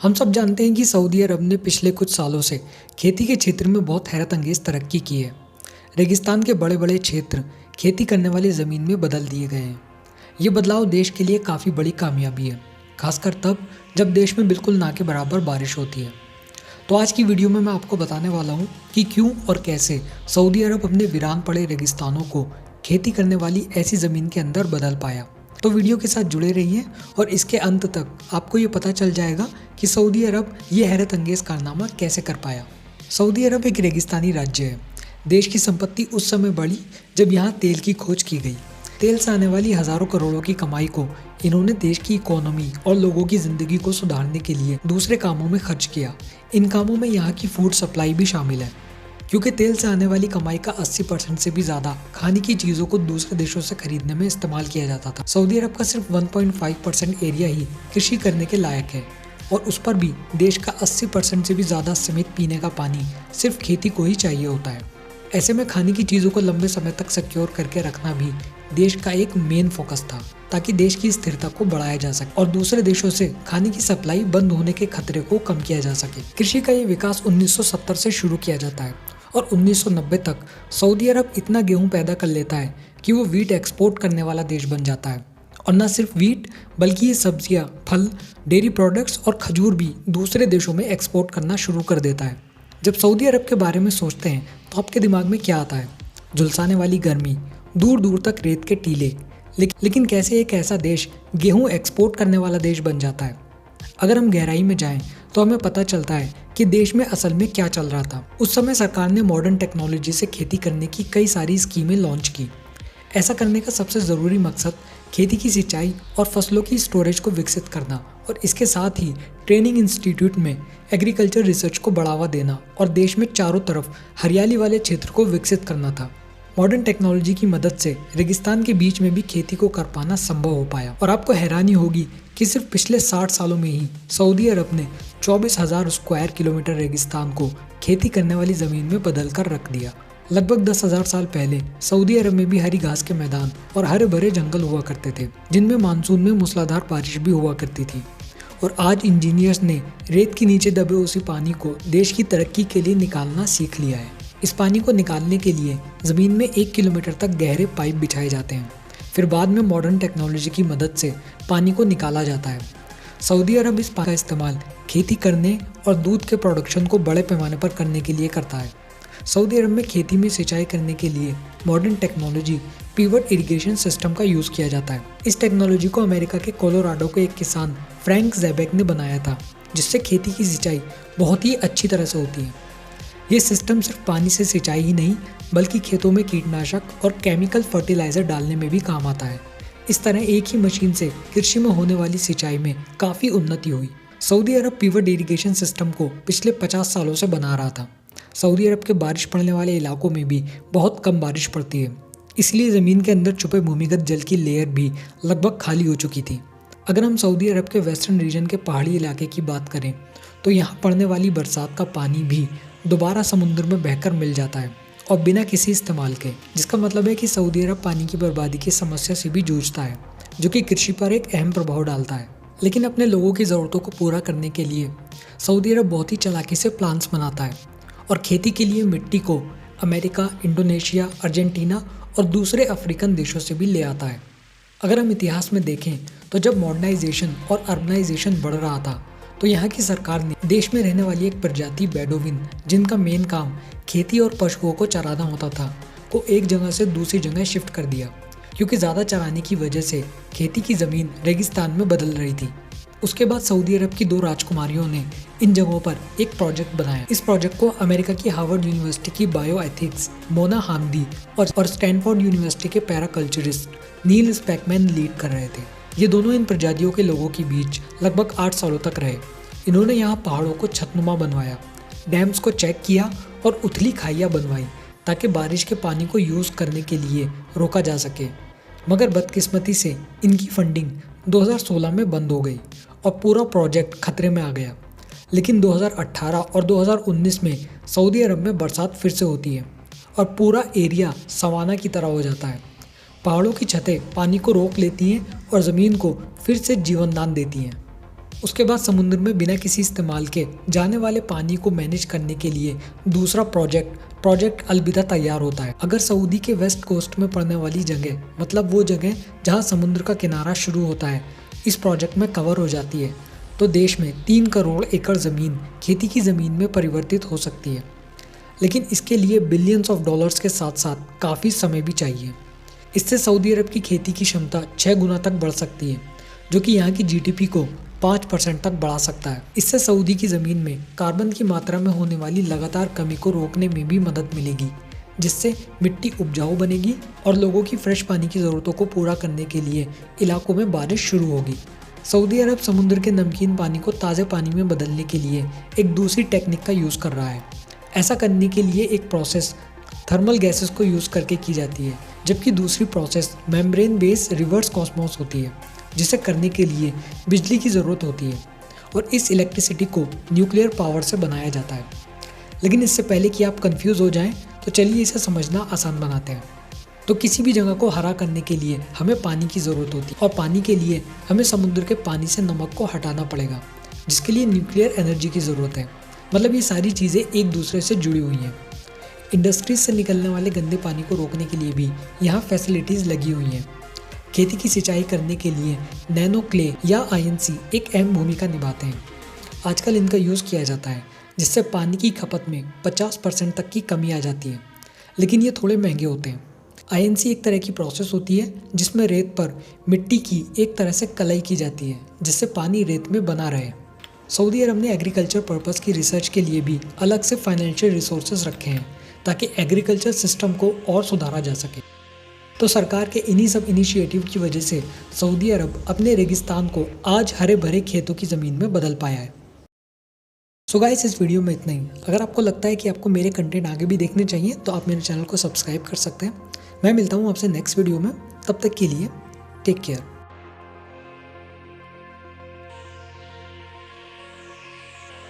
हम सब जानते हैं कि सऊदी अरब ने पिछले कुछ सालों से खेती के क्षेत्र में बहुत हैरत अंगेज तरक्की की है। रेगिस्तान के बड़े बड़े क्षेत्र खेती करने वाली ज़मीन में बदल दिए गए हैं। ये बदलाव देश के लिए काफ़ी बड़ी कामयाबी है, खासकर तब जब देश में बिल्कुल ना के बराबर बारिश होती है। तो आज की वीडियो में मैं आपको बताने वाला हूँ कि क्यों और कैसे सऊदी अरब अपने वीरान पड़े रेगिस्तानों को खेती करने वाली ऐसी ज़मीन के अंदर बदल पाया। तो वीडियो के साथ जुड़े रहिए और इसके अंत तक आपको ये पता चल जाएगा कि सऊदी अरब ये हैरत अंगेज कारनामा कैसे कर पाया। सऊदी अरब एक रेगिस्तानी राज्य है। देश की संपत्ति उस समय बढ़ी जब यहाँ तेल की खोज की गई। तेल से आने वाली हजारों करोड़ों की कमाई को इन्होंने देश की इकोनॉमी और लोगों की जिंदगी को सुधारने के लिए दूसरे कामों में खर्च किया। इन कामों में यहाँ की फूड सप्लाई भी शामिल है, क्योंकि तेल से आने वाली कमाई का 80% से भी ज़्यादा खाने की चीज़ों को दूसरे देशों से खरीदने में इस्तेमाल किया जाता था। सऊदी अरब का सिर्फ 1.5% एरिया ही कृषि करने के लायक है और उस पर भी देश का 80% से भी ज़्यादा सीमित पीने का पानी सिर्फ खेती को ही चाहिए होता है। ऐसे में खाने की चीज़ों को लंबे समय तक सिक्योर करके रखना भी देश का एक मेन फोकस था, ताकि देश की स्थिरता को बढ़ाया जा सके और दूसरे देशों से खाने की सप्लाई बंद होने के खतरे को कम किया जा सके। कृषि का ये विकास 1970 से शुरू किया जाता है और 1990 तक सऊदी अरब इतना गेहूं पैदा कर लेता है कि वो वीट एक्सपोर्ट करने वाला देश बन जाता है। और न सिर्फ वीट बल्कि ये सब्जियां, फल, डेयरी प्रोडक्ट्स और खजूर भी दूसरे देशों में एक्सपोर्ट करना शुरू कर देता है। जब सऊदी अरब के बारे में सोचते हैं तो आपके दिमाग में क्या आता है? झुलसाने वाली गर्मी, दूर दूर तक रेत के टीले। लेकिन कैसे एक ऐसा देश गेहूं एक्सपोर्ट करने वाला देश बन जाता है? अगर हम गहराई में जाएं तो हमें पता चलता है कि देश में असल में क्या चल रहा था। उस समय सरकार ने मॉडर्न टेक्नोलॉजी से खेती करने की कई सारी स्कीमें लॉन्च की। ऐसा करने का सबसे ज़रूरी मकसद खेती की सिंचाई और फसलों की स्टोरेज को विकसित करना और इसके साथ ही ट्रेनिंग इंस्टीट्यूट में एग्रीकल्चर रिसर्च को बढ़ावा देना और देश में चारों तरफ हरियाली वाले क्षेत्र को विकसित करना था। मॉडर्न टेक्नोलॉजी की मदद से रेगिस्तान के बीच में भी खेती को कर पाना संभव हो पाया। और आपको हैरानी होगी कि सिर्फ पिछले 60 सालों में ही सऊदी अरब ने 24,000 स्क्वायर किलोमीटर रेगिस्तान को खेती करने वाली ज़मीन में बदल कर रख दिया। लगभग 10,000 साल पहले सऊदी अरब में भी हरी घास के मैदान और हरे भरे जंगल हुआ करते थे, जिनमें मानसून में मूसलाधार बारिश भी हुआ करती थी। और आज इंजीनियर्स ने रेत के नीचे दबे उसी पानी को देश की तरक्की के लिए निकालना सीख लिया है। इस पानी को निकालने के लिए ज़मीन में 1 किलोमीटर तक गहरे पाइप बिछाए जाते हैं। फिर बाद में मॉडर्न टेक्नोलॉजी की मदद से पानी को निकाला जाता है। सऊदी अरब इस पानी का इस्तेमाल खेती करने और दूध के प्रोडक्शन को बड़े पैमाने पर करने के लिए करता है। सऊदी अरब में खेती में सिंचाई करने के लिए modern technology pivot irrigation system का यूज़ किया जाता है। इस टेक्नोलॉजी को अमेरिका के कोलोराडो के एक किसान फ्रैंक ज़ैबेक ने बनाया था, जिससे खेती की सिंचाई बहुत ही अच्छी तरह से होती है। ये सिस्टम सिर्फ पानी से सिंचाई ही नहीं बल्कि खेतों में कीटनाशक और केमिकल फर्टिलाइजर डालने में भी काम आता है। इस तरह एक ही मशीन से कृषि में होने वाली सिंचाई में काफ़ी उन्नति हुई। सऊदी अरब पिवट इरिगेशन सिस्टम को पिछले 50 सालों से बना रहा था। सऊदी अरब के बारिश पड़ने वाले इलाकों में भी बहुत कम बारिश पड़ती है, इसलिए ज़मीन के अंदर छुपे भूमिगत जल की लेयर भी लगभग खाली हो चुकी थी। अगर हम सऊदी अरब के वेस्टर्न रीजन के पहाड़ी इलाके की बात करें तो यहाँ पड़ने वाली बरसात का पानी भी दोबारा समुद्र में बहकर मिल जाता है और बिना किसी इस्तेमाल के, जिसका मतलब है कि सऊदी अरब पानी की बर्बादी की समस्या से भी जूझता है, जो कि कृषि पर एक अहम प्रभाव डालता है। लेकिन अपने लोगों की ज़रूरतों को पूरा करने के लिए सऊदी अरब बहुत ही चालाकी से प्लान्स बनाता है और खेती के लिए मिट्टी को अमेरिका, इंडोनेशिया, अर्जेंटीना और दूसरे अफ्रीकन देशों से भी ले आता है। अगर हम इतिहास में देखें तो जब मॉडर्नाइजेशन और अर्बनाइजेशन बढ़ रहा था तो यहाँ की सरकार ने देश में रहने वाली एक प्रजाति बेडोविन, जिनका मेन काम खेती और पशुओं को चराना होता था, को एक जगह से दूसरी जगह शिफ्ट कर दिया, क्योंकि ज़्यादा चराने की वजह से खेती की ज़मीन रेगिस्तान में बदल रही थी। उसके बाद सऊदी अरब की 2 राजकुमारियों ने इन जगहों पर एक प्रोजेक्ट बनाया। इस प्रोजेक्ट को अमेरिका की हार्वर्ड यूनिवर्सिटी की बायो एथिक्स मोना हामदी और स्टैनफोर्ड यूनिवर्सिटी के पैराकल्चरिस्ट नील स्पैकमैन लीड कर रहे थे। ये दोनों इन प्रजातियों के लोगों के बीच लगभग 8 सालों तक रहे। इन्होंने यहाँ पहाड़ों को छतनुमा बनवाया, डैम्स को चेक किया और उथली खाइयाँ बनवाई ताकि बारिश के पानी को यूज़ करने के लिए रोका जा सके। मगर बदकिस्मती से इनकी फंडिंग 2016 में बंद हो गई और पूरा प्रोजेक्ट खतरे में आ गया। लेकिन 2018 और 2019 में सऊदी अरब में बरसात फिर से होती है और पूरा एरिया सवाना की तरह हो जाता है। पहाड़ों की छतें पानी को रोक लेती हैं और ज़मीन को फिर से जीवनदान देती हैं। उसके बाद समुद्र में बिना किसी इस्तेमाल के जाने वाले पानी को मैनेज करने के लिए दूसरा प्रोजेक्ट अलविदा तैयार होता है। अगर सऊदी के वेस्ट कोस्ट में पड़ने वाली जगह, मतलब वो जगह जहाँ समुद्र का किनारा शुरू होता है, इस प्रोजेक्ट में कवर हो जाती है तो देश में 3 करोड़ एकड़ ज़मीन खेती की ज़मीन में परिवर्तित हो सकती है। लेकिन इसके लिए बिलियंस ऑफ डॉलर्स के साथ साथ काफ़ी समय भी चाहिए। इससे सऊदी अरब की खेती की क्षमता 6 गुना तक बढ़ सकती है, जो कि यहाँ की जीडीपी को 5% तक बढ़ा सकता है। इससे सऊदी की ज़मीन में कार्बन की मात्रा में होने वाली लगातार कमी को रोकने में भी मदद मिलेगी, जिससे मिट्टी उपजाऊ बनेगी और लोगों की फ्रेश पानी की ज़रूरतों को पूरा करने के लिए इलाकों में बारिश शुरू होगी। सऊदी अरब समुद्र के नमकीन पानी को ताज़े पानी में बदलने के लिए एक दूसरी टेक्निक का यूज़ कर रहा है। ऐसा करने के लिए एक प्रोसेस थर्मल गैसेस को यूज़ करके की जाती है, जबकि दूसरी process membrane based reverse osmosis होती है, जिसे करने के लिए बिजली की ज़रूरत होती है और इस इलेक्ट्रिसिटी को न्यूक्लियर पावर से बनाया जाता है। लेकिन इससे पहले कि आप कंफ्यूज हो जाएं, तो चलिए इसे समझना आसान बनाते हैं। तो किसी भी जगह को हरा करने के लिए हमें पानी की ज़रूरत होती है और पानी के लिए हमें समुद्र के पानी से नमक को हटाना पड़ेगा, जिसके लिए न्यूक्लियर एनर्जी की ज़रूरत है। मतलब ये सारी चीज़ें एक दूसरे से जुड़ी हुई हैं। इंडस्ट्रीज से निकलने वाले गंदे पानी को रोकने के लिए भी यहाँ फैसिलिटीज़ लगी हुई हैं। खेती की सिंचाई करने के लिए नैनो क्ले या आईएनसी एक अहम भूमिका निभाते हैं। आजकल इनका यूज़ किया जाता है, जिससे पानी की खपत में 50% तक की कमी आ जाती है, लेकिन ये थोड़े महंगे होते हैं। आईएनसी एक तरह की प्रोसेस होती है जिसमें रेत पर मिट्टी की एक तरह से कलाई की जाती है, जिससे पानी रेत में बना रहे। सऊदी अरब ने एग्रीकल्चर पर्पस की रिसर्च के लिए भी अलग से फाइनेंशियल रिसोर्सेज रखे हैं, ताकि एग्रीकल्चर सिस्टम को और सुधारा जा सके। तो सरकार के इन्हीं सब इनिशिएटिव की वजह से सऊदी अरब अपने रेगिस्तान को आज हरे भरे खेतों की ज़मीन में बदल पाया है। सो गाइस, इस वीडियो में इतना ही। अगर आपको लगता है कि आपको मेरे कंटेंट आगे भी देखने चाहिए तो आप मेरे चैनल को सब्सक्राइब कर सकते हैं। मैं मिलता हूँ आपसे नेक्स्ट वीडियो में। तब तक के लिए टेक केयर।